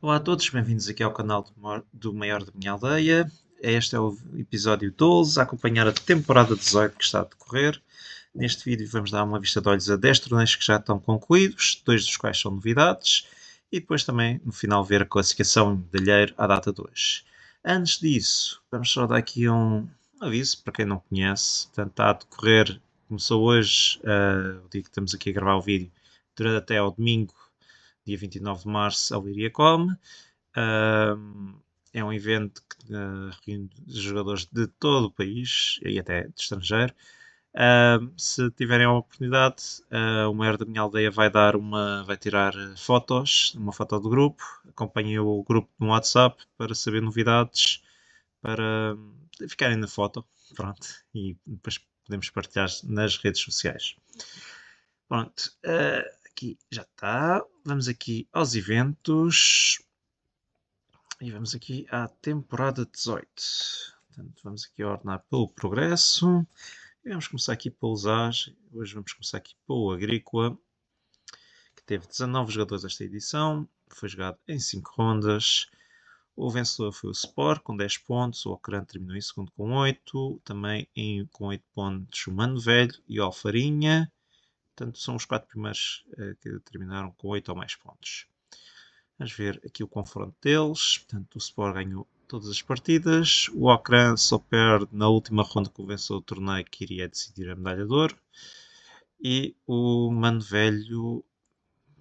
Olá a todos, bem-vindos aqui ao canal do Maior da Minha Aldeia. Este é o episódio 12, a acompanhar a temporada 18 que está a decorrer. Neste vídeo vamos dar uma vista de olhos a 10 torneios que já estão concluídos, dois dos quais são novidades, e depois também, no final, ver a classificação em medalheiro à data de hoje. Antes disso, vamos só dar aqui um aviso para quem não conhece. Portanto, está a decorrer, começou hoje, o dia que estamos aqui a gravar o vídeo, durante até ao domingo, dia 29 de março, a Liriacom. É um evento que reúne jogadores de todo o país e até de estrangeiro. Se tiverem a oportunidade, o Maior da Minha Aldeia vai tirar fotos, uma foto do grupo. Acompanhem o grupo no WhatsApp para saber novidades, para ficarem na foto. Pronto, e depois podemos partilhar nas redes sociais. Pronto, aqui já está. Vamos aqui aos eventos. E vamos aqui à temporada 18. Portanto, vamos aqui ordenar pelo progresso. E vamos começar aqui pelo usar. Hoje vamos começar aqui pelo Agrícola, que teve 19 jogadores esta edição. Foi jogado em 5 rondas. O vencedor foi o Sport, com 10 pontos. O Ocran terminou em segundo com 8. Também com 8 pontos o Mano Velho e o Alfarinha. Portanto, são os 4 primeiros que terminaram com 8 ou mais pontos. Vamos ver aqui o confronto deles. Portanto, o Sport ganhou todas as partidas. O Ocran só perde na última ronda que venceu o torneio, que iria decidir a medalha de ouro. E o Mano Velho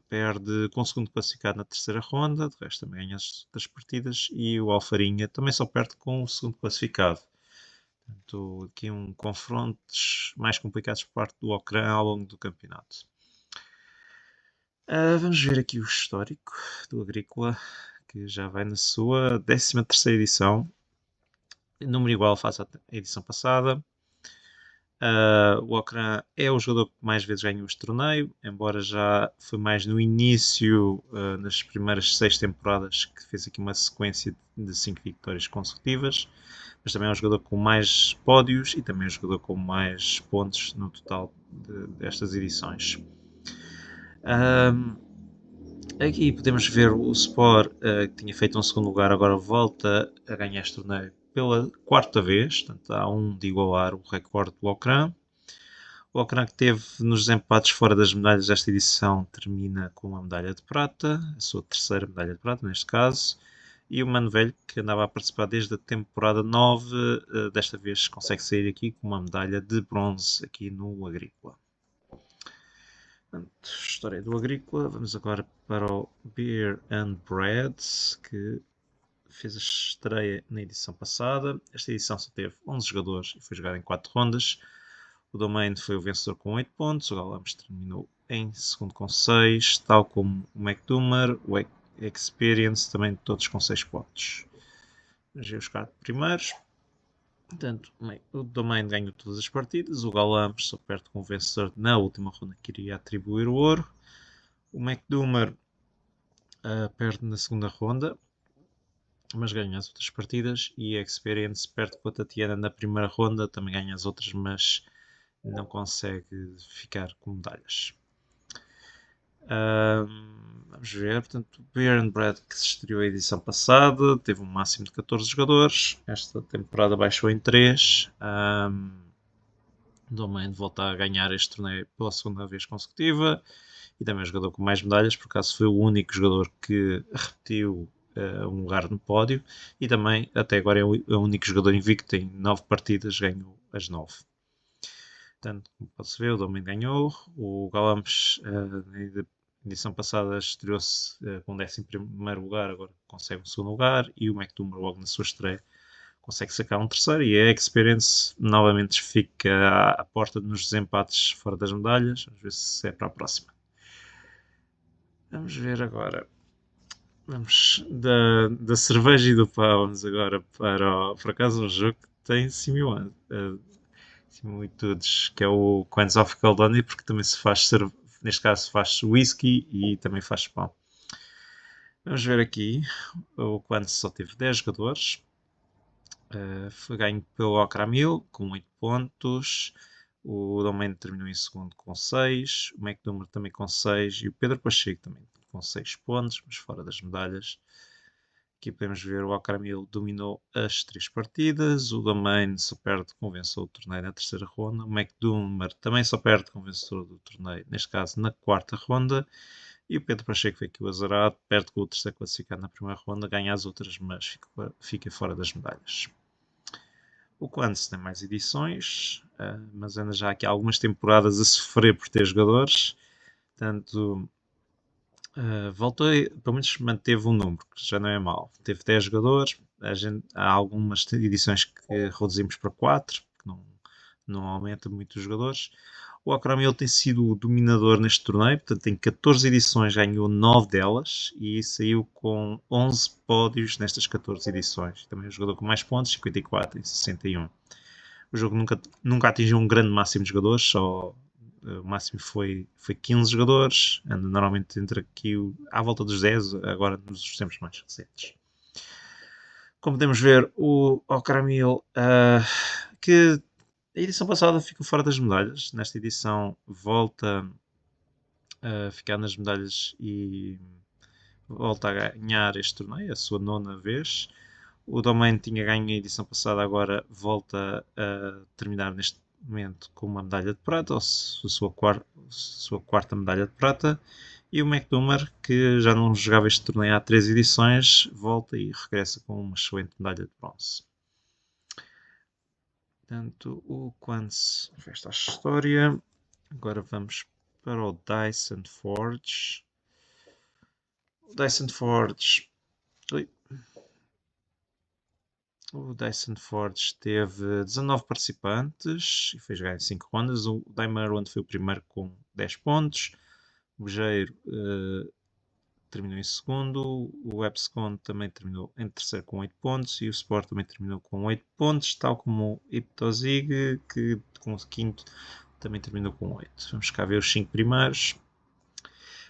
perde com o segundo classificado na terceira ronda. De resto, também ganha as outras partidas. E o Alfarinha também só perde com o segundo classificado. Portanto, aqui confrontos mais complicados por parte do Ocran ao longo do campeonato. Vamos ver aqui o histórico do Agrícola, que já vai na sua 13ª edição. Número igual face à edição passada. O Ocran é o jogador que mais vezes ganhou este torneio, embora já foi mais no início, nas primeiras 6 temporadas, que fez aqui uma sequência de 5 vitórias consecutivas. Mas também é um jogador com mais pódios e também é um jogador com mais pontos no total destas edições. Aqui podemos ver o Sport, que tinha feito um segundo lugar, agora volta a ganhar este torneio pela quarta vez, portanto há de igualar o recorde do Ocran. O Ocran, que teve nos desempates fora das medalhas desta edição, termina com a medalha de prata, a sua terceira medalha de prata neste caso. E o Mano Velho, que andava a participar desde a temporada 9, desta vez consegue sair aqui com uma medalha de bronze aqui no Agrícola. Portanto, história do Agrícola. Vamos agora para o Beer and Bread, que fez a estreia na edição passada. Esta edição só teve 11 jogadores e foi jogada em 4 rondas. O Domain foi o vencedor com 8 pontos. O Galamos terminou em segundo com 6, tal como o McDummer, o Experience, também todos com 6 pontos. Vamos ver os 4 primeiros. Portanto, o Domain ganhou todas as partidas. O Galamos só perde com o vencedor na última ronda, que iria atribuir o ouro. O McDummer perde na segunda ronda, mas ganha as outras partidas. E a Experience perde com a Tatiana na primeira ronda, também ganha as outras, mas não consegue ficar com medalhas. Vamos ver, portanto, o Beer and Bread, que se estreou a edição passada, teve um máximo de 14 jogadores. Esta temporada baixou em 3. O Domain volta a ganhar este torneio pela segunda vez consecutiva. E também é o jogador com mais medalhas, por acaso foi o único jogador que repetiu um lugar no pódio. E também, até agora, é o único jogador invicto, em 9 partidas, ganhou as 9. Portanto, como pode-se ver, o Domain ganhou. O Galambes, na edição passada, estreou-se com 11º lugar, agora consegue um segundo lugar. E o McDummer, logo na sua estreia, consegue sacar um terceiro. E a Experience novamente fica à porta nos desempates fora das medalhas. Vamos ver se é para a próxima. Vamos ver agora. Vamos da cerveja e do pão. Vamos agora para, por acaso, um jogo que tem similitudes, que é o Queens of Caledonia, porque também se faz, neste caso, faz whisky e também faz pão. Vamos ver aqui. O Queens só teve 10 jogadores. Foi ganho pelo Ocramil com 8 pontos. O Domain terminou em segundo com 6. O McDummer também com 6. E o Pedro Pacheco também com 6 pontos, mas fora das medalhas. Aqui podemos ver o Akramil dominou as 3 partidas, o Domain só perde com o vencedor do torneio na terceira ronda, o McDummer também só perde com o vencedor do torneio, neste caso na quarta ronda, e o Pedro Pacheco foi aqui o azarado, perde com o terceiro classificado na primeira ronda, ganha as outras, mas fica fora das medalhas. O Quants tem mais edições, mas anda já aqui há algumas temporadas a sofrer por ter jogadores, portanto voltou, pelo menos manteve um número, que já não é mau. Teve 10 jogadores, há algumas edições que reduzimos para 4, que não aumenta muito os jogadores. O Akramil tem sido o dominador neste torneio, portanto tem 14 edições, ganhou 9 delas e saiu com 11 pódios nestas 14 edições. Também é o jogador com mais pontos, 54 em 61. O jogo nunca atingiu um grande máximo de jogadores, só o máximo foi 15 jogadores, anda normalmente entre aqui à volta dos 10, agora nos tempos mais recentes. Como podemos ver, o Akramil, que a edição passada ficou fora das medalhas, nesta edição volta a ficar nas medalhas e volta a ganhar este torneio, a sua 9ª vez. O Domain tinha ganho a edição passada, agora volta a terminar neste momento com uma medalha de prata, ou sua quarta medalha de prata. E o McDummer, que já não jogava este torneio há 3 edições, volta e regressa com uma excelente medalha de bronze. Portanto, o Quants fez esta história. Agora vamos para o Dyson Forge. O Dyson Forge... O Dyson Forge teve 19 participantes e fez ganhar 5 rondas. O Diamond foi o primeiro com 10 pontos. O Bejeiro terminou em segundo. O Epscon também terminou em terceiro com 8 pontos. E o Sport também terminou com 8 pontos, tal como o Iptozig, que com o quinto também terminou com 8. Vamos cá ver os 5 primeiros.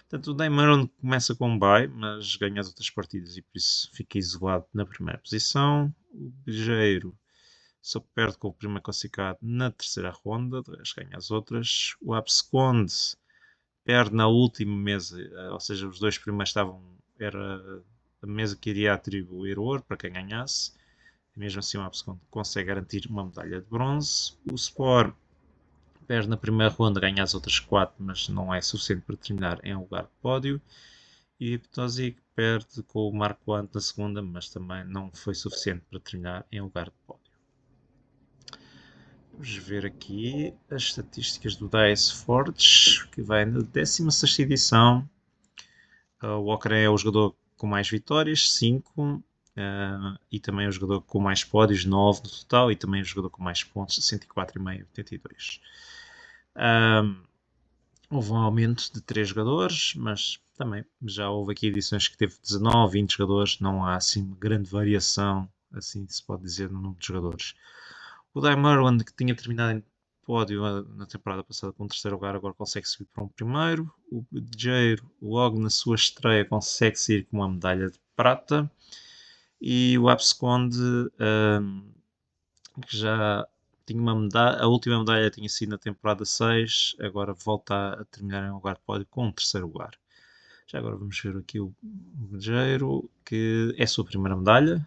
Portanto, o Diamond começa com um bye, mas ganha as outras partidas e por isso fica isolado na primeira posição. O Bejeiro só perde com o primeiro classificado na terceira ronda, de resto ganha as outras. O Absconde perde na última mesa, ou seja, os 2 primeiros era a mesa que iria atribuir ouro para quem ganhasse. E mesmo assim o Absconde consegue garantir uma medalha de bronze. O Sport perde na primeira ronda, ganha as outras 4, mas não é suficiente para terminar em lugar de pódio. E o Iptozig perde com o Marco Ant na segunda, mas também não foi suficiente para terminar em lugar de pódio. Vamos ver aqui as estatísticas do Dice Forge, que vai na 16ª edição. O Walker é o jogador com mais vitórias, 5. E também é o jogador com mais pódios, 9 no total. E também é o jogador com mais pontos, 64,5, 82. Houve um aumento de 3 jogadores, mas também já houve aqui edições que teve 19, 20 jogadores. Não há assim grande variação, assim se pode dizer, no número de jogadores. O Diamond, que tinha terminado em pódio na temporada passada com o terceiro lugar, agora consegue subir para um primeiro. O Bejeiro, logo na sua estreia, consegue sair com uma medalha de prata. E o Absconde, que já tinha uma medalha, a última medalha tinha sido na temporada 6, agora volta a terminar em lugar de pódio com um terceiro lugar. Já agora vamos ver aqui o Bejeiro, que é a sua primeira medalha.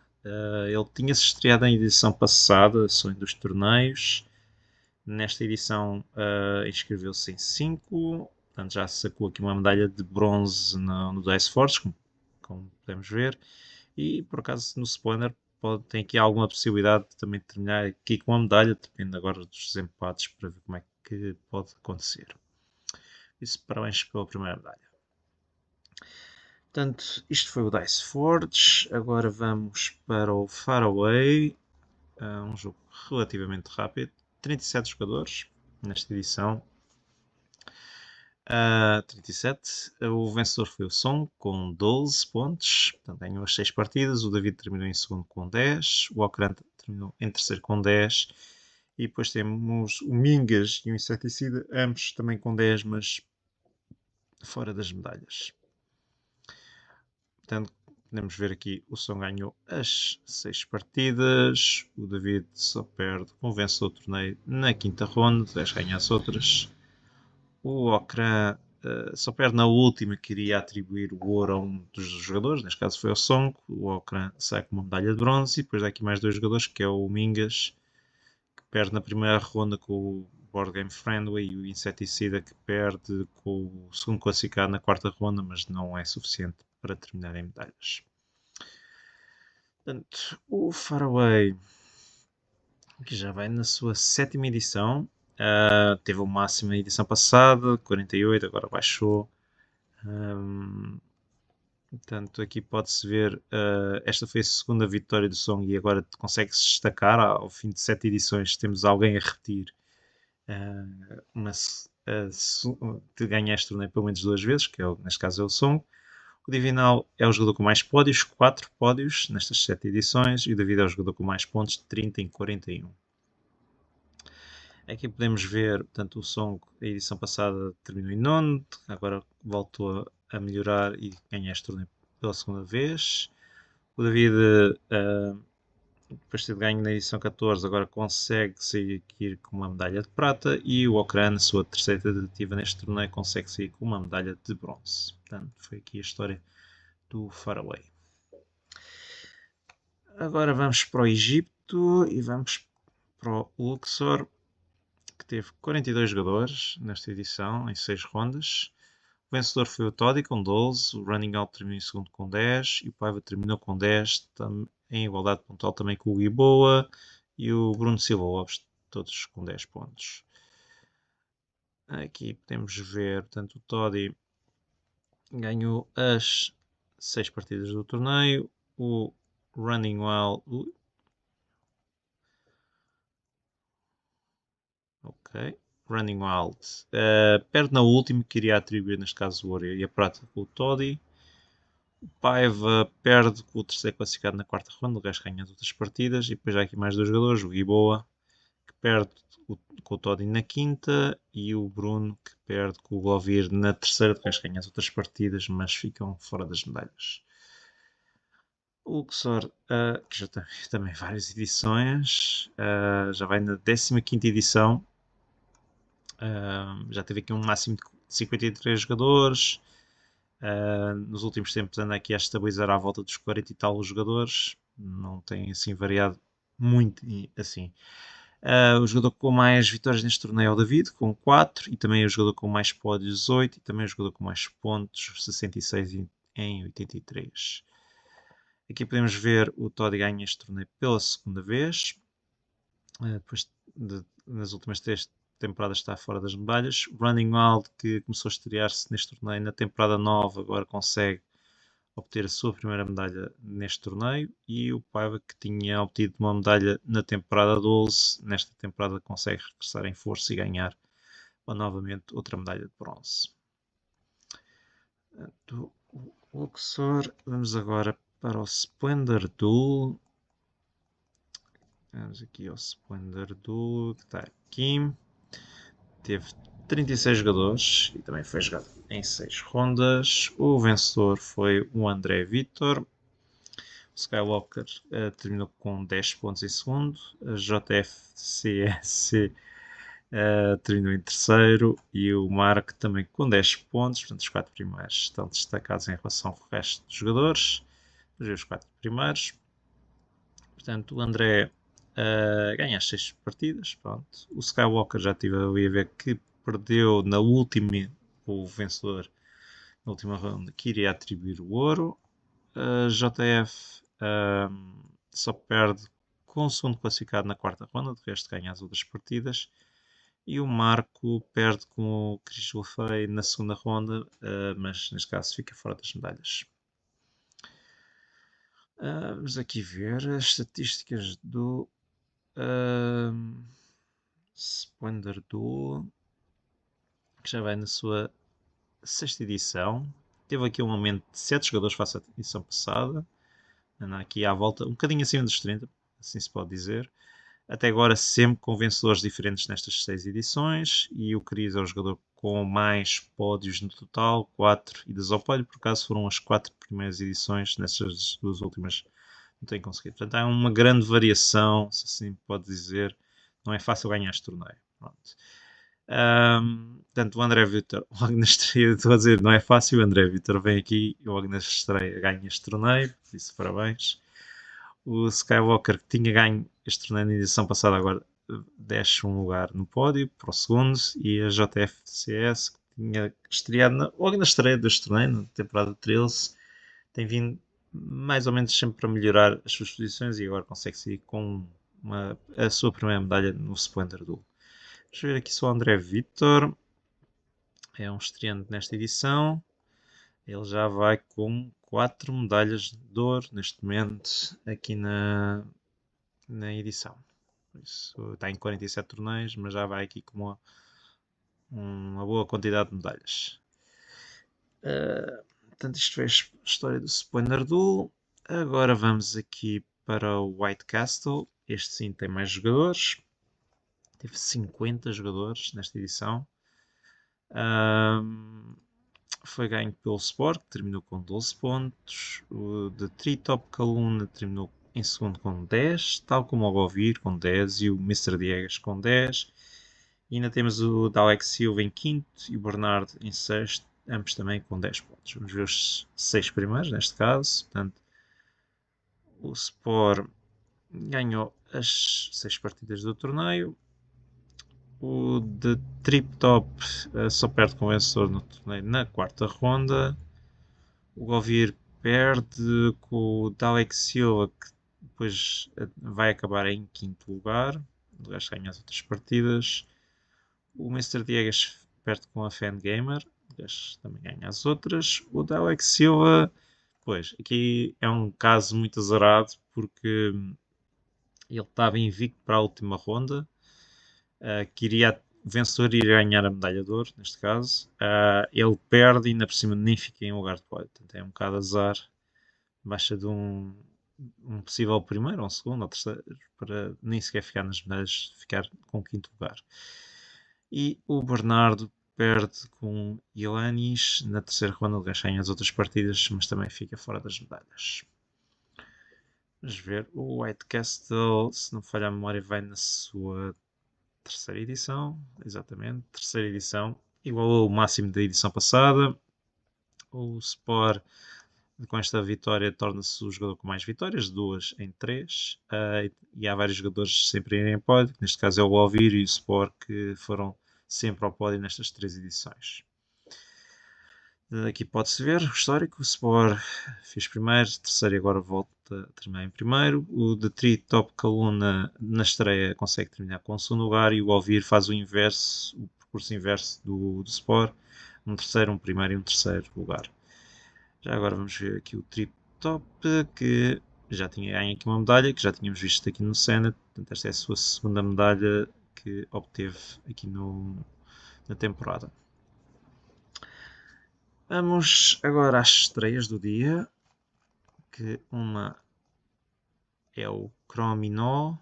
Ele tinha-se estreado em edição passada, só em 2 torneios. Nesta edição inscreveu-se em 5, portanto já sacou aqui uma medalha de bronze no Dice Forge, como podemos ver. E por acaso no Spawner tem aqui alguma possibilidade de também terminar aqui com uma medalha, depende agora dos empates para ver como é que pode acontecer. Isso, parabéns pela primeira medalha. Portanto, isto foi o Dice Forge. Agora vamos para o Faraway, um jogo relativamente rápido. 37 jogadores nesta edição. 37. O vencedor foi o Song com 12 pontos. Portanto, ganhou as 6 partidas. O David terminou em segundo com 10. O Okrant terminou em terceiro com 10. E depois temos o Mingas e o Inseticida, ambos também com 10, mas fora das medalhas. Portanto, podemos ver aqui o Song ganhou as 6 partidas. O David só perde com o vencedor do torneio na quinta ronda. 10 ganha as outras. O Okran só perde na última que iria atribuir o ouro a um dos jogadores, neste caso foi o Song, o Okran sai com uma medalha de bronze e depois dá aqui mais dois jogadores que é o Mingas, que perde na primeira ronda com o Board Game Friendly e o Inseticida que perde com o segundo classificado na quarta ronda, mas não é suficiente para terminar em medalhas. Portanto, o Faraway, que já vai na sua sétima edição, teve o máximo na edição passada, 48, agora baixou. Portanto, aqui pode-se ver, esta foi a segunda vitória do Song e agora consegue-se destacar. Ao fim de 7 edições temos alguém a repetir de ganhar este torneio pelo menos 2 vezes, que neste caso é o Song. O Divinal é o jogador com mais pódios, 4 pódios nestas 7 edições, e o David é o jogador com mais pontos, 30 em 41. Aqui podemos ver, portanto, o Song, a edição passada terminou em nono, agora voltou a melhorar e ganhar este torneio pela segunda vez. O David, depois de ter ganho na edição 14, agora consegue sair aqui com uma medalha de prata e o Okran, na sua terceira tentativa neste torneio, consegue sair com uma medalha de bronze. Portanto, foi aqui a história do Faraway. Agora vamos para o Egito e vamos para o Luxor, que teve 42 jogadores nesta edição, em 6 rondas. O vencedor foi o Toddy com 12, o Running Out terminou em segundo com 10 e o Paiva terminou com 10, em igualdade pontual também com o Giboa e o Bruno Silva, todos com 10 pontos. Aqui podemos ver, portanto, o Toddy ganhou as 6 partidas do torneio, o Running Wild... Ok. Running Wild. Perde na última, que iria atribuir, neste caso, o ouro e a prata com o Toddy. O Paiva perde com o terceiro classificado na quarta ronda, o resto ganha as outras partidas. E depois há aqui mais dois jogadores, o Giboa, que perde com o Toddy na quinta, e o Bruno, que perde com o Govir na terceira, o resto ganha as outras partidas, mas ficam fora das medalhas. O Luxor, que já tem também várias edições, já vai na 15ª edição. Já teve aqui um máximo de 53 jogadores. Nos últimos tempos anda aqui a estabilizar à volta dos 40 e tal jogadores. Não tem assim variado muito assim. O jogador com mais vitórias neste torneio é o David, com 4. E também o jogador com mais pódios, 8. E também o jogador com mais pontos, 66 em 83. Aqui podemos ver o Toddy ganha este torneio pela segunda vez. Depois nas últimas 3 temporadas está fora das medalhas. Running Wild, que começou a estrear-se neste torneio na temporada 9, agora consegue obter a sua primeira medalha neste torneio. E o Paiva, que tinha obtido uma medalha na temporada 12, nesta temporada consegue regressar em força e ganhar novamente outra medalha de bronze. Do Luxor, vamos agora para o Splendor Duel. Vamos aqui ao Splendor Duel, que está aqui. Teve 36 jogadores e também foi jogado em 6 rondas. O vencedor foi o André Vitor. O Skywalker terminou com 10 pontos em segundo. A JFCSC terminou em terceiro. E o Mark também com 10 pontos. Portanto, os 4 primeiros estão destacados em relação ao resto dos jogadores. Vamos ver os 4 primeiros. Portanto, o André ganha as 6 partidas. Pronto. O Skywalker já tive a ver que perdeu na última, o vencedor na última ronda, que iria atribuir o ouro. JF só perde com o segundo classificado na quarta ronda, de resto ganha as outras partidas. E o Marco perde com o Chris Wolfey na segunda ronda, mas neste caso fica fora das medalhas. Vamos aqui ver as estatísticas do Splendor Duel, que já vai na sua 6ª edição. Teve aqui um aumento de 7 jogadores face à edição passada. Anda aqui à volta, um bocadinho acima dos 30, assim se pode dizer. Até agora sempre com vencedores diferentes nestas 6 edições. E o Cris é o jogador com mais pódios no total, 4. E Desopolho, por acaso, foram as 4 primeiras edições. Nessas 2 últimas não tem conseguido. Portanto, há uma grande variação, se assim pode dizer. Não é fácil ganhar este torneio. Pronto. Portanto, o André Vitor, logo na estreia, estou a dizer, não é fácil. O André Vitor vem aqui e logo na estreia ganha este torneio, por isso parabéns. O Skywalker, que tinha ganho este torneio na edição passada, agora desce um lugar no pódio para o segundo. E a JFCS, que tinha estreado logo na estreia deste torneio, na temporada 13, tem vindo mais ou menos sempre para melhorar as suas posições e agora consegue seguir com a sua primeira medalha no Splendor Duel. Deixa eu ver aqui só o André Vitor. É um estreante nesta edição. Ele já vai com 4 medalhas de ouro neste momento aqui na edição. Por isso, está em 47 torneios, mas já vai aqui com uma boa quantidade de medalhas. Portanto, isto foi a história do Splendor Duel. Agora vamos aqui para o White Castle. Este sim tem mais jogadores. Teve 50 jogadores nesta edição. Foi ganho pelo Sport, que terminou com 12 pontos. O The Treetop Caluna terminou em segundo com 10, tal como o Govir com 10 e o Mr. Diegas com 10. E ainda temos o Dalek Silva em quinto e o Bernardo em sexto, ambos também com 10 pontos. Vamos ver os 6 primeiros neste caso. Portanto, o Sport ganhou as 6 partidas do torneio. O The Trip Top só perde com o vencedor no torneio na quarta ronda. O Govir perde com o Dalek Silva, que depois vai acabar em quinto lugar. O gajo ganha as outras partidas. O Mr. Diegas perde com a Fan Gamer. O gajo também ganha as outras. O Dalek Silva, pois, aqui é um caso muito azarado porque ele estava invicto para a última ronda. Queria o vencedor ir ganhar a medalha de ouro, neste caso. Ele perde e ainda por cima nem fica em lugar de pódio. Portanto, é um bocado azar. Baixa de um possível primeiro, ou um segundo, ou terceiro, para nem sequer ficar nas medalhas, ficar com o quinto lugar. E o Bernardo perde com Ioannis. Na terceira ronda ele ganha as outras partidas, mas também fica fora das medalhas. Vamos ver. O White Castle, se não falhar a memória, vai na sua terceira edição, exatamente, terceira edição, igual ao máximo da edição passada. O Sport, com esta vitória, torna-se o jogador com mais vitórias, 2 em 3, e há vários jogadores sempre a irem em pódio, neste caso é o Alvir e o Sport, que foram sempre ao pódio nestas 3 edições. Aqui pode-se ver o histórico. O Sport fez primeiro, terceiro e agora volta a terminar em primeiro. O The Tree Top Caluna na estreia consegue terminar com o segundo lugar e o Alvir faz o inverso, o percurso inverso do Sport. Um terceiro, um primeiro e um terceiro lugar. Já agora vamos ver aqui o Trip Top, que já tinha ganho aqui uma medalha, que já tínhamos visto aqui no Senate. Portanto, esta é a sua segunda medalha que obteve aqui na temporada. Vamos agora às estreias do dia, que uma é o Chrominó.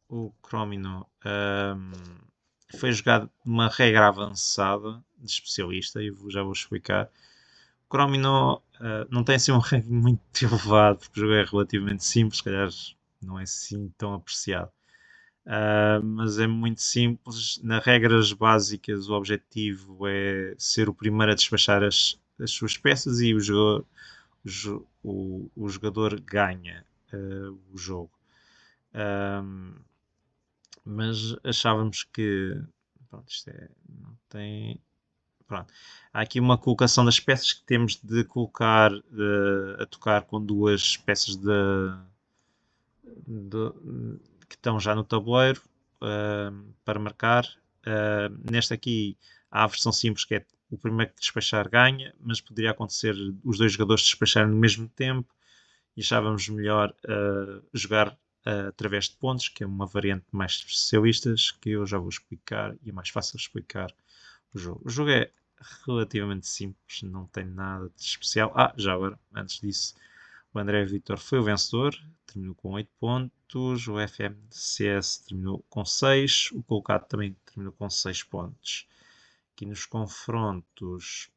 O Chrominó foi jogado numa regra avançada de especialista e já vou explicar. O Chrominó não tem assim um ranking muito elevado, porque o jogo é relativamente simples, se calhar não é assim tão apreciado. Mas é muito simples. Nas regras básicas, o objetivo é ser o primeiro a despachar as suas peças e o jogador ganha o jogo. Mas achávamos que pronto, isto não tem. Pronto. Há aqui uma colocação das peças que temos de colocar a tocar com duas peças que estão já no tabuleiro para marcar. Nesta aqui há a versão simples, que é o primeiro que despachar ganha, mas poderia acontecer os dois jogadores despacharem no mesmo tempo e achávamos melhor jogar através de pontos, que é uma variante mais de especialistas, que eu já vou explicar e é mais fácil de explicar o jogo. O jogo é relativamente simples, não tem nada de especial. Já agora, antes disso, o André Vitor foi o vencedor, terminou com 8 pontos. O FMCS terminou com 6. O colocado também terminou com 6 pontos. Aqui nos confrontos,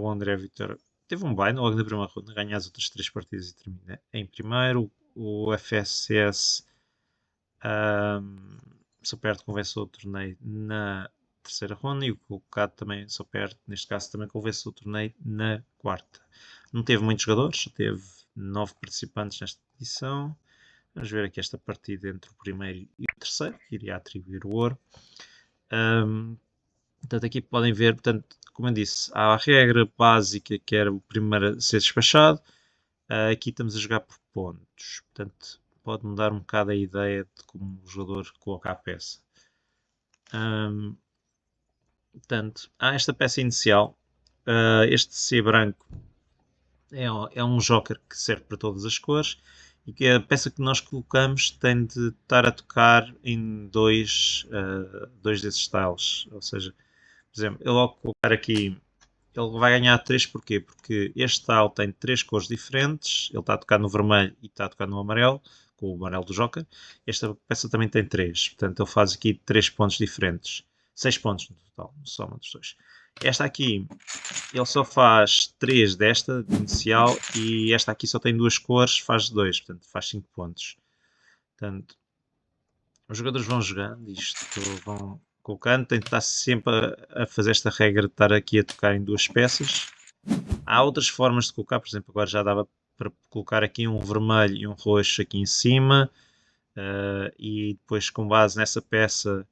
o André Vitor teve um bye logo na primeira ronda, ganha as outras 3 partidas e termina em primeiro. O FSS só perde com o vencedor do torneio na terceira ronda, e o colocado também só perde, neste caso também com o vencedor do torneio na quarta. Não teve muitos jogadores, só teve 9 participantes nesta edição. Vamos ver aqui esta partida entre o primeiro e o terceiro, que iria atribuir o ouro. Portanto, aqui podem ver, portanto, como eu disse, há a regra básica que era o primeiro a ser despachado. Aqui estamos a jogar por pontos, portanto, pode mudar um bocado a ideia de como o jogador coloca a peça. Portanto, há esta peça inicial. Este C branco é um joker que serve para todas as cores, e que a peça que nós colocamos tem de estar a tocar em dois desses styles. Ou seja, por exemplo, eu ao colocar aqui, ele vai ganhar 3 porquê? Porque este style tem 3 cores diferentes, ele está a tocar no vermelho e está a tocar no amarelo, com o amarelo do joker. Esta peça também tem 3, portanto ele faz aqui 3 pontos diferentes, 6 pontos no total, soma dos dois. Esta aqui, ele só faz 3 desta de inicial, e esta aqui só tem 2 cores, faz 2, portanto faz 5 pontos. Portanto, os jogadores vão jogando isto, vão colocando, tem de estar sempre a fazer esta regra de estar aqui a tocar em 2 peças. Há outras formas de colocar, por exemplo, agora já dava para colocar aqui um vermelho e um roxo aqui em cima, e depois com base nessa peça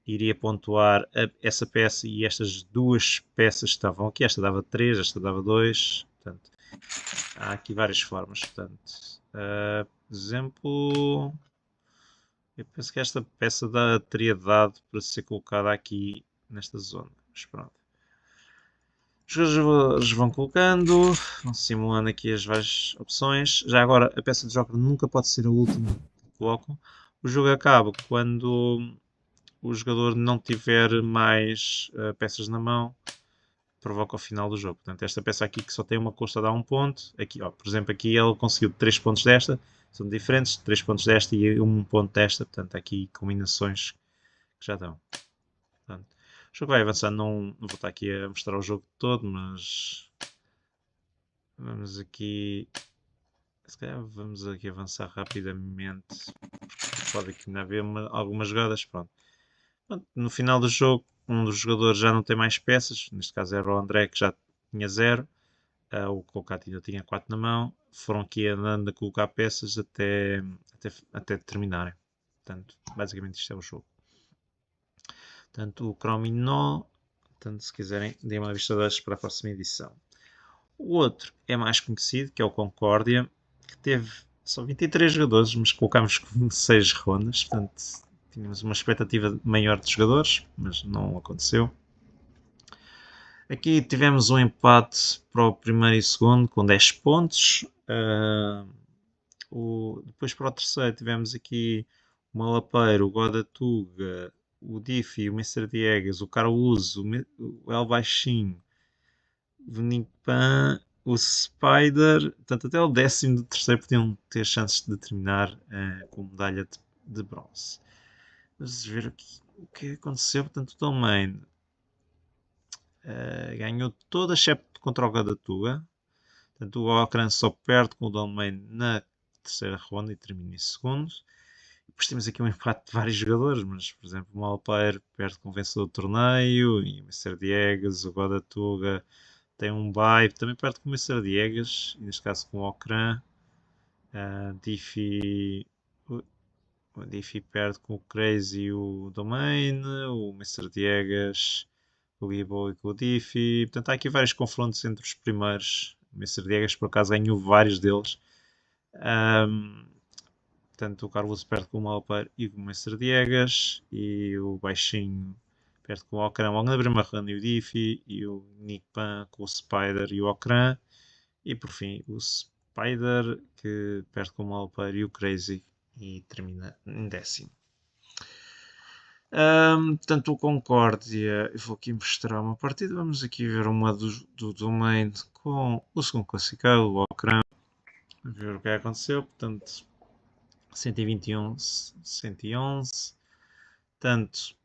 iria pontuar essa peça e estas 2 peças que estavam aqui. Esta dava 3, esta dava 2. Portanto, há aqui várias formas. Portanto, por exemplo, eu penso que esta peça teria dado para ser colocada aqui nesta zona. Mas pronto. Os jogadores vão colocando, vão simulando aqui as várias opções. Já agora, a peça de joker nunca pode ser a última que colocam. O jogo acaba quando o jogador não tiver mais peças na mão, provoca o final do jogo. Portanto, esta peça aqui que só tem uma custa dá 1 ponto. Aqui, ó, por exemplo, aqui ele conseguiu 3 pontos desta, são diferentes, 3 pontos desta e 1 ponto desta. Portanto, aqui combinações que já dão. Portanto, o jogo vai avançando, não vou estar aqui a mostrar o jogo todo, mas vamos aqui, se calhar vamos aqui avançar rapidamente, porque pode aqui ainda haver algumas jogadas. Pronto. No final do jogo, um dos jogadores já não tem mais peças, neste caso era o André, que já tinha 0, o colocado ainda tinha 4 na mão. Foram aqui andando a colocar peças até terminarem. Portanto, basicamente isto é o jogo. Portanto, o Crominó, portanto, se quiserem, deem uma vista de olhos para a próxima edição. O outro é mais conhecido, que é o Concórdia, que teve só 23 jogadores, mas colocámos com 6 rondas. Portanto, tínhamos uma expectativa maior de jogadores, mas não aconteceu. Aqui tivemos um empate para o primeiro e segundo com 10 pontos. Depois para o terceiro tivemos aqui o Malapeiro, o Godatuga, o Diffie, o Mr. Diegas, o Caruso, o El Baixinho, o Nimpan, o Spider. Portanto, até o 13º podiam ter chances de terminar com medalha de bronze. Vamos ver o que aconteceu. Portanto, o Domain ganhou toda, excepto contra o Godatuga. Portanto, o Ocran só perde com o Domain na terceira ronda e termina em segundo. Depois temos aqui um empate de vários jogadores, mas, por exemplo, o Malpair perde com o vencedor do torneio, e o Mr. Diegas, o Godatuga tem um bye, também perde com o Mr. Diegas, neste caso com o Ocran. O Diffie perde com o Crazy e o Domain, o Mr. Diegas, o Gibo e com o Diffie. Portanto, há aqui vários confrontos entre os primeiros. O Mr. Diegas, por acaso, ganhou vários deles. Portanto, o Carlos perde com o Malpair e com o Mr. Diegas, e o Baixinho perde com o Ocran logo na primeira ronda, e o Diffie, e o Nick Pan com o Spider e o Ocran, e por fim o Spider, que perde com o Malpair e o Crazy e termina em 10º. Portanto, o Concórdia, eu vou aqui mostrar uma partida. Vamos aqui ver uma do Domain com o segundo classificado, o Ocran, ver o que aconteceu. Portanto, 121, 111. Portanto,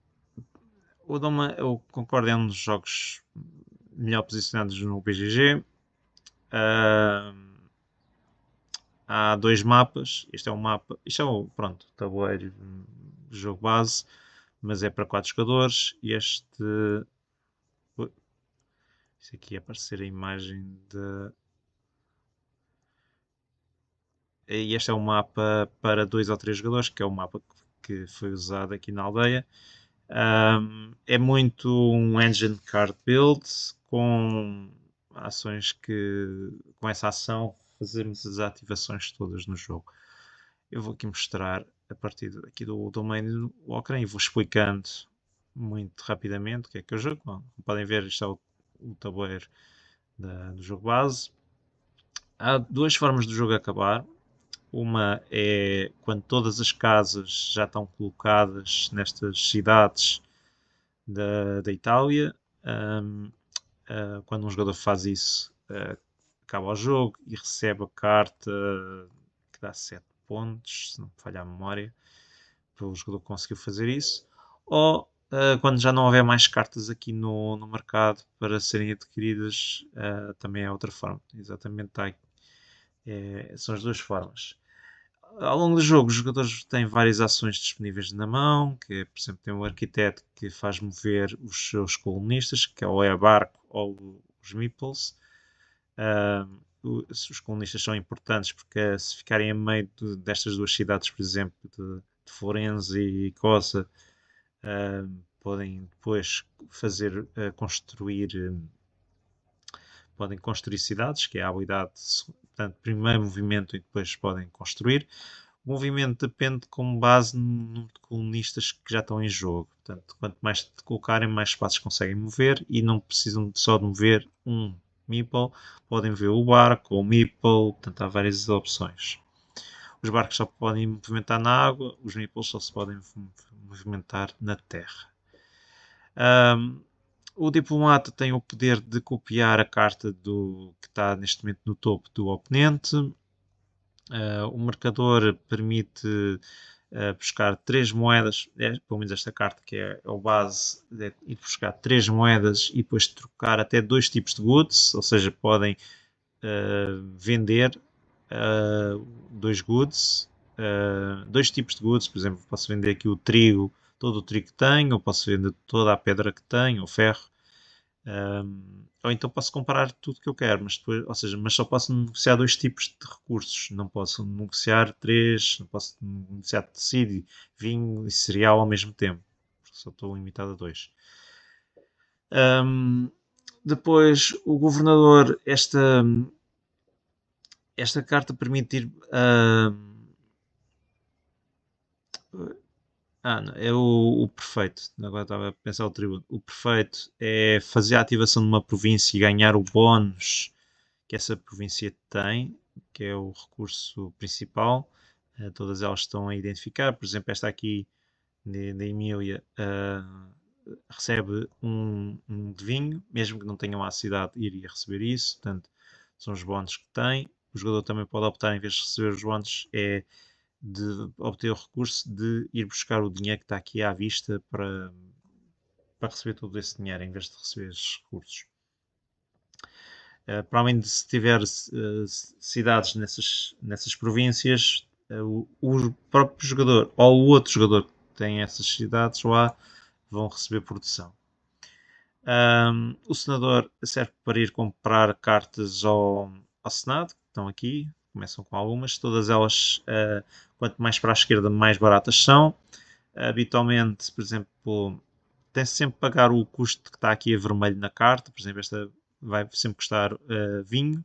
o Concórdia é um dos jogos melhor posicionados no BGG. há dois mapas. Este é um mapa, isto é o, pronto, tabuleiro de jogo base, mas é para 4 jogadores. Isto aqui é aparecer a imagem de. E este é um mapa para 2 ou 3 jogadores, que é o mapa que foi usado aqui na aldeia. É muito um engine card build com ações que com essa ação fazemos as ativações todas no jogo. Eu vou aqui mostrar a partir aqui do domínio do Walkeren e vou explicando muito rapidamente o que é que é o jogo. Bom, como podem ver, isto é o tabuleiro do jogo base. Há duas formas do jogo acabar. Uma é quando todas as casas já estão colocadas nestas cidades da Itália. Quando um jogador faz isso, acaba o jogo e recebe a carta que dá 7 pontos, se não me falha a memória, pelo jogador que conseguiu fazer isso. Ou quando já não houver mais cartas aqui no mercado para serem adquiridas, também é outra forma. Exatamente, são as duas formas. Ao longo do jogo, os jogadores têm várias ações disponíveis na mão, que é, por exemplo, tem um arquiteto que faz mover os seus colunistas, que ou é barco ou os meeples. Os colunistas são importantes porque se ficarem a meio destas duas cidades, por exemplo, de Florença e Cosa, podem depois fazer construir podem construir cidades, que é a habilidade, portanto, primeiro movimento e depois podem construir. O movimento depende com base no número de colunistas que já estão em jogo. Portanto, quanto mais te colocarem, mais espaços conseguem mover e não precisam só de mover um meeple, podem mover o barco ou o meeple, portanto há várias opções. Os barcos só podem movimentar na água, os meeples só se podem movimentar na terra. O diplomata tem o poder de copiar a carta que está neste momento no topo do oponente. O marcador permite buscar 3 moedas, pelo menos esta carta que é o base, ir buscar 3 moedas e depois trocar até 2 tipos de goods, ou seja, podem vender 2 goods, 2 tipos de goods, por exemplo, posso vender aqui o trigo, todo o trigo que tenho, ou posso vender toda a pedra que tenho, o ferro, ou então posso comprar tudo que eu quero, mas depois, ou seja, mas só posso negociar 2 tipos de recursos, não posso negociar 3, não posso negociar tecido, vinho e cereal ao mesmo tempo, porque só estou limitado a 2. Depois, o governador, esta carta permite ir não, é o prefeito. Agora estava a pensar o tribuno. O prefeito é fazer a ativação de uma província e ganhar o bónus que essa província tem, que é o recurso principal. Todas elas estão a identificar. Por exemplo, esta aqui da Emília recebe um de vinho, mesmo que não tenham a cidade, iria receber isso. Portanto, são os bónus que tem. O jogador também pode optar, em vez de receber os bónus, de obter o recurso de ir buscar o dinheiro que está aqui à vista para receber todo esse dinheiro em vez de receber esses recursos. Para além de se tiver cidades nessas províncias, o próprio jogador ou o outro jogador que tem essas cidades lá vão receber produção. O senador serve para ir comprar cartas ao Senado, que estão aqui, começam com algumas, todas elas, quanto mais para a esquerda, mais baratas são. Habitualmente, por exemplo, tem-se sempre que pagar o custo que está aqui a vermelho na carta, por exemplo, esta vai sempre custar vinho,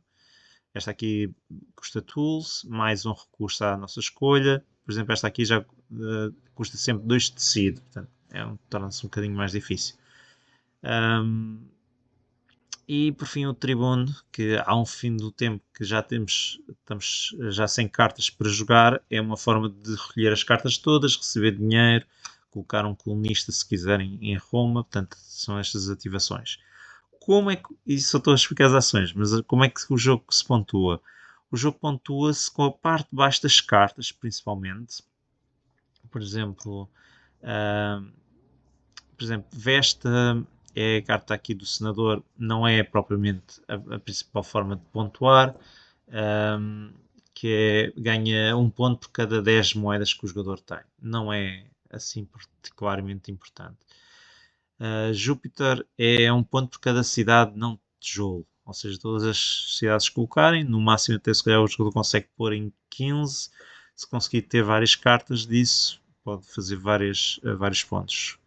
esta aqui custa tools, mais um recurso à nossa escolha, por exemplo, esta aqui já custa sempre 2 tecido, portanto, torna-se um bocadinho mais difícil. E por fim o tribuno, que há um fim do tempo que já estamos já sem cartas para jogar, é uma forma de recolher as cartas todas, receber dinheiro, colocar um colunista se quiserem em Roma, portanto são estas ativações. Como é que, e só estou a explicar as ações, mas como é que o jogo se pontua? O jogo pontua-se com a parte de baixo das cartas, principalmente. Por exemplo, veste é a carta aqui do senador, não é propriamente a principal forma de pontuar, um, que é ganha um ponto por cada 10 moedas que o jogador tem. Não é assim particularmente importante. Júpiter é um ponto por cada cidade não tijolo. Ou seja, todas as cidades que colocarem, no máximo até se calhar o jogador consegue pôr em 15. Se conseguir ter várias cartas disso, pode fazer vários pontos.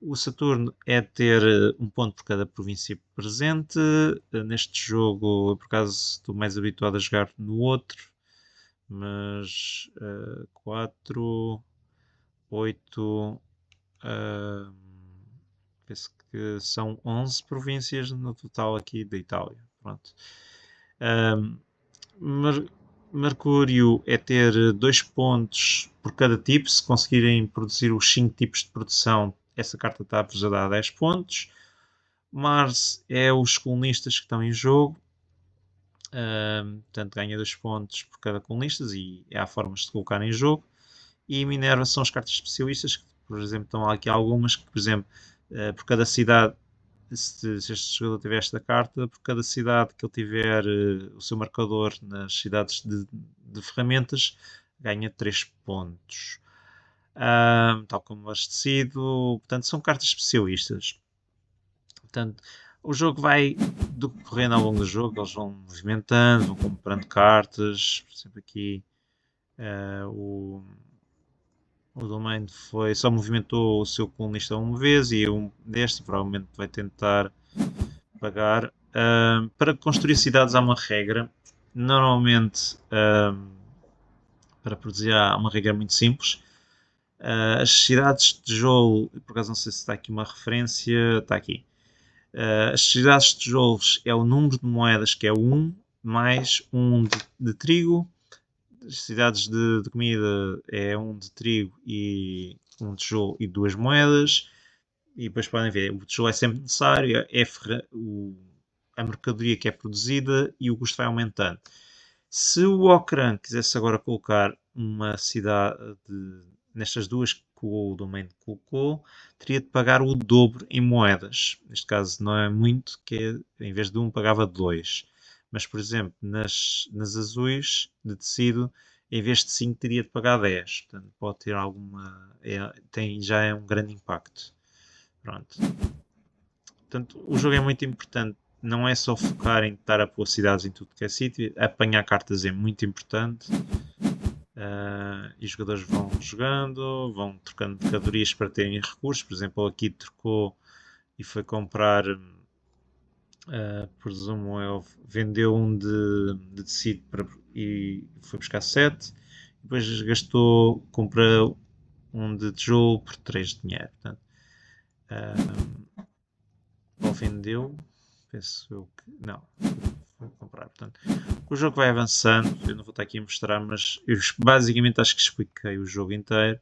O Saturno é ter um ponto por cada província presente. Neste jogo, eu por acaso estou mais habituado a jogar no outro, mas 4, 8, penso que são 11 províncias no total aqui da Itália. Pronto. Um, Mer Mercúrio é ter 2 pontos por cada tipo. Se conseguirem produzir os 5 tipos de produção, essa carta está a dar 10 pontos. Mars é os colunistas que estão em jogo. Portanto, ganha 2 pontos por cada colunista e há formas de colocar em jogo. E Minerva são as cartas especialistas, que, por exemplo, estão aqui algumas que, por exemplo, por cada cidade, se este jogador tiver esta carta, por cada cidade que ele tiver o seu marcador nas cidades de ferramentas, ganha 3 pontos. Tal como abastecido. Portanto, são cartas especialistas. Portanto, o jogo vai decorrendo ao longo do jogo, eles vão movimentando, vão comprando cartas. Por exemplo, aqui o Domain só movimentou o seu colunista uma vez e um deste provavelmente vai tentar pagar. Para construir cidades há uma regra. Normalmente, para produzir há uma regra muito simples. As cidades de tijolo, por acaso não sei se está aqui uma referência, está aqui. As cidades de tijolos é o número de moedas, que é 1, mais 1 de trigo. As cidades de comida é 1 de trigo e 1 de tijolo e 2 moedas. E depois podem ver, o tijolo é sempre necessário, a mercadoria que é produzida e o custo vai aumentando. Se o Ocran quisesse agora colocar uma cidade nestas duas que o Domain colocou, teria de pagar o dobro em moedas. Neste caso não é muito, que em vez de 1 pagava 2. Mas, por exemplo, nas azuis de tecido, em vez de 5 teria de pagar 10. Portanto, pode ter alguma... já é um grande impacto. Pronto. Portanto, o jogo é muito importante. Não é só focar em estar a pôr cidades em tudo que é sítio. Apanhar cartas é muito importante. E os jogadores vão jogando, vão trocando mercadorias para terem recursos. Por exemplo, aqui trocou e foi comprar, presumo eu, vendeu um de tecido e foi buscar 7. Depois comprou um de tijolo por 3 de dinheiro. Portanto, ou vendeu, penso eu que não, vou comprar. Portanto, o jogo vai avançando. Eu não vou estar aqui a mostrar, mas eu basicamente acho que expliquei o jogo inteiro.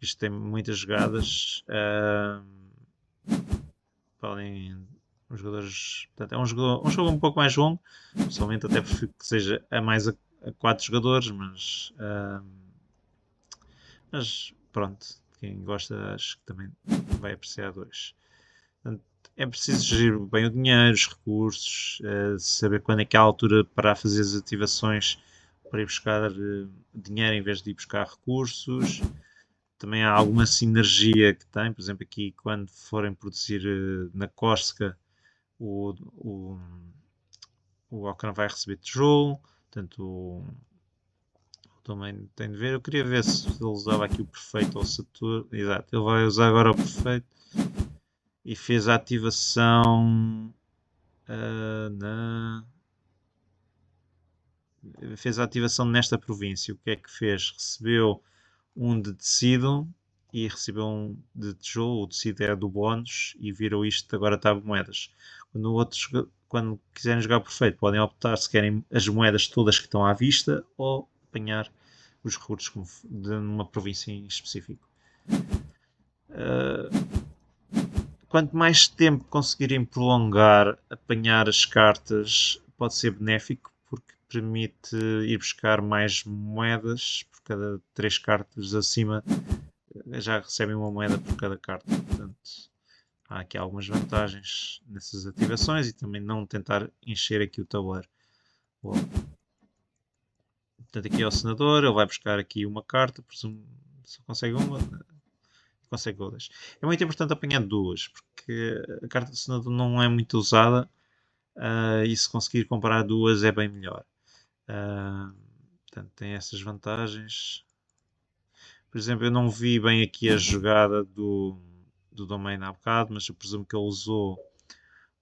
Isto tem muitas jogadas. Podem os jogadores. Portanto, é um jogo um pouco mais longo. Pessoalmente até prefiro que seja a mais a 4 jogadores, mas pronto, quem gosta acho que também vai apreciar 2. Portanto, é preciso gerir bem o dinheiro, os recursos, saber quando é que é a altura para fazer as ativações para ir buscar dinheiro em vez de ir buscar recursos. Também há alguma sinergia que tem, por exemplo, aqui quando forem produzir na Córsega, o Ocran vai receber tijolo, portanto também tem de ver. Eu queria ver se ele usava aqui o perfeito ou o Saturno. Exato, ele vai usar agora o perfeito e fez a ativação fez a ativação nesta província. O que é que fez? Recebeu um de tecido e recebeu um de tijolo. O tecido é do bónus e virou isto, agora está moedas. Quando quiserem jogar perfeito, podem optar se querem as moedas todas que estão à vista ou apanhar os recursos de uma província em específico. Quanto mais tempo conseguirem prolongar, apanhar as cartas, pode ser benéfico, porque permite ir buscar mais moedas. Por cada 3 cartas acima, já recebem uma moeda por cada carta. Portanto, há aqui algumas vantagens nessas ativações e também não tentar encher aqui o tabuleiro. Bom, portanto, aqui é o senador, ele vai buscar aqui uma carta, presumo, se consegue uma, consegue outras. É muito importante apanhar duas, porque a carta do senador não é muito usada e se conseguir comprar duas é bem melhor. Portanto, tem essas vantagens. Por exemplo, eu não vi bem aqui a jogada do Domain há bocado, mas eu presumo que ele usou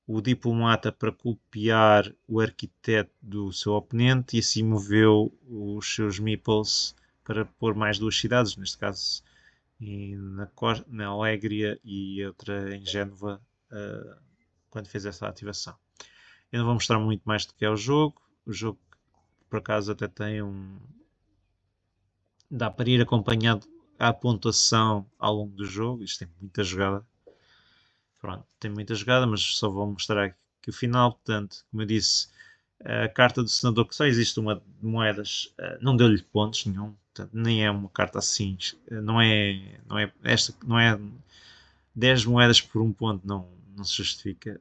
o diplomata para copiar o arquiteto do seu oponente e assim moveu os seus meeples para pôr mais duas cidades, neste caso na Alégria e outra em Génova, quando fez essa ativação. Eu não vou mostrar muito mais do que é o jogo. O jogo, por acaso, até tem dá para ir acompanhando a pontuação ao longo do jogo. Isto tem muita jogada. Pronto, tem muita jogada, mas só vou mostrar aqui o final. Portanto, como eu disse, a carta do senador, que só existe uma de moedas, não deu-lhe pontos nenhum. Portanto, nem é uma carta assim. Não é 10 moedas por um ponto, não se justifica.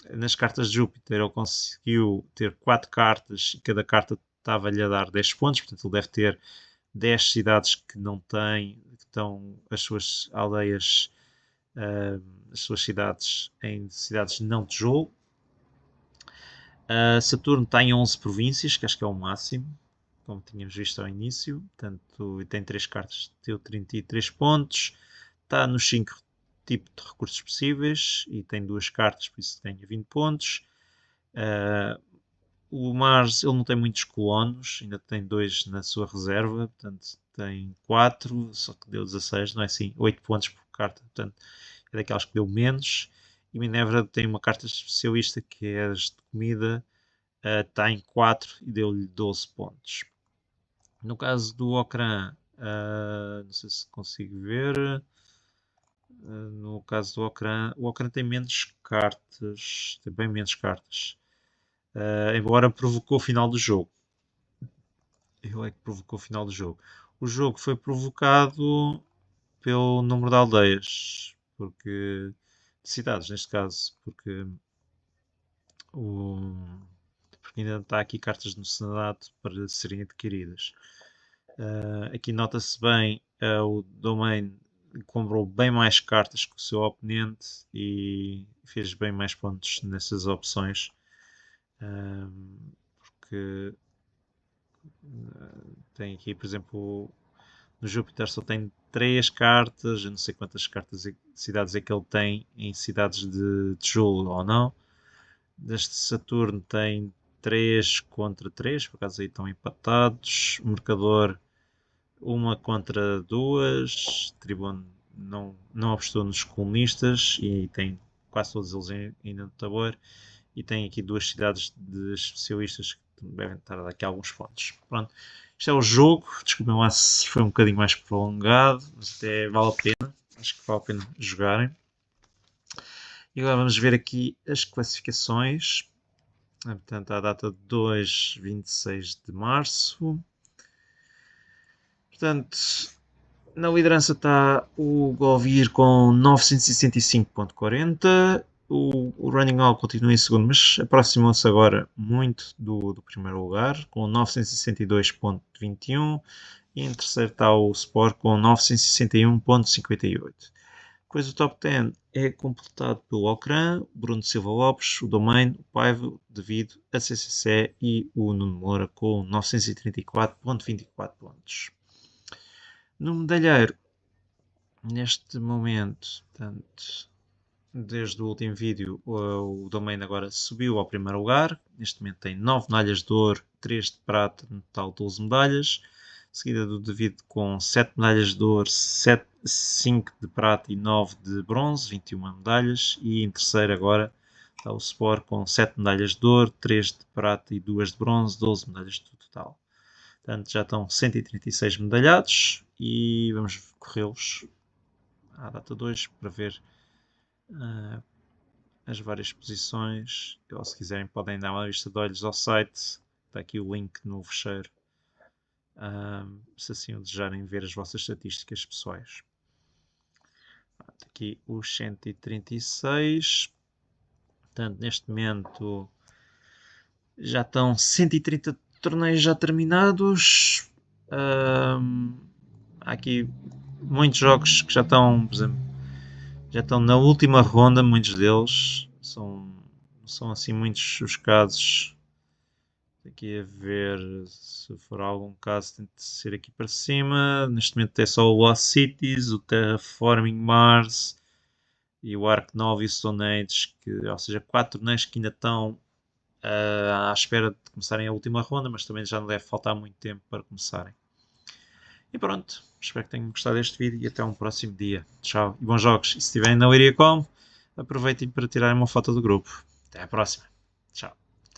Nas cartas de Júpiter, ele conseguiu ter 4 cartas e cada carta estava-lhe a dar 10 pontos. Portanto, ele deve ter 10 cidades que não têm, que estão as suas aldeias, as suas cidades em cidades não tijolo. Saturno está em 11 províncias, que acho que é o máximo, como tínhamos visto ao início. Portanto, tem 3 cartas, deu 33 pontos. Está nos 5 tipos de recursos possíveis e tem 2 cartas, por isso ganha 20 pontos. O Mars, ele não tem muitos colonos, ainda tem 2 na sua reserva, portanto tem 4, só que deu 16, não é assim? 8 pontos por carta, portanto é daquelas que deu menos. E Minerva tem uma carta especialista que é as de comida, está em 4 e deu-lhe 12 pontos. No caso do Ocran, não sei se consigo ver. No caso do Ocran, o Ocran tem menos cartas, tem bem menos cartas. Embora provocou o final do jogo. Ele é que provocou o final do jogo. O jogo foi provocado pelo número de aldeias, porque de cidades neste caso, o, porque ainda está aqui cartas no Senado para serem adquiridas. Aqui nota-se bem o Domain comprou bem mais cartas que o seu oponente e fez bem mais pontos nessas opções. Porque tem aqui, por exemplo, no Júpiter só tem 3 cartas, eu não sei quantas cidades é que ele tem em cidades de tijolo ou não. Deste Saturno tem 3 contra 3, por acaso aí estão empatados. Mercador, uma contra 2. Tribuno não apostou nos comunistas e tem quase todos eles ainda no tabuleiro. E tem aqui 2 cidades de especialistas que devem estar a dar aqui alguns pontos. Pronto, isto é o jogo. Desculpem lá se foi um bocadinho mais prolongado, mas até vale a pena. Acho que vale a pena jogarem. E agora vamos ver aqui as classificações. Portanto, a data de 2, 26 de março. Portanto, na liderança está o Govir com 965.40. O Running All continua em segundo, mas aproximou-se agora muito do primeiro lugar, com 962.21. E em terceiro está o Sport com 961.58. Depois o top 10 é completado pelo Ocran, Bruno Silva Lopes, o Domain, o Paiva, o David, a CCC e o Nuno Moura com 934.24 pontos. No medalheiro, neste momento, portanto, desde o último vídeo, o Domain agora subiu ao primeiro lugar. Neste momento tem 9 medalhas de ouro, 3 de prata, no total 12 medalhas. Seguida do David com 7 medalhas de ouro, 5 de prata e 9 de bronze, 21 medalhas. E em terceiro agora está o Sport com 7 medalhas de ouro, 3 de prata e 2 de bronze, 12 medalhas no total. Portanto, já estão 136 medalhados e vamos corrê-los à data 2 para ver as várias posições. Ou se quiserem podem dar uma vista de olhos ao site. Está aqui o link no fecheiro. Se assim o desejarem ver as vossas estatísticas pessoais. Aqui aqui os 136. Portanto, neste momento já estão 130 torneios já terminados. Há aqui muitos jogos que já estão, por exemplo, já estão na última ronda, muitos deles. São assim muitos os casos. Aqui a ver se for algum caso, tente ser aqui para cima. Neste momento é só o Lost Cities, o Terraforming Mars e o Ark Nova e o Stone Age, ou seja, 4 torneios que ainda estão à espera de começarem a última ronda, mas também já não deve faltar muito tempo para começarem. E pronto, espero que tenham gostado deste vídeo e até um próximo dia. Tchau e bons jogos. E se estiverem na Wiriacom, aproveitem para tirarem uma foto do grupo. Até à próxima.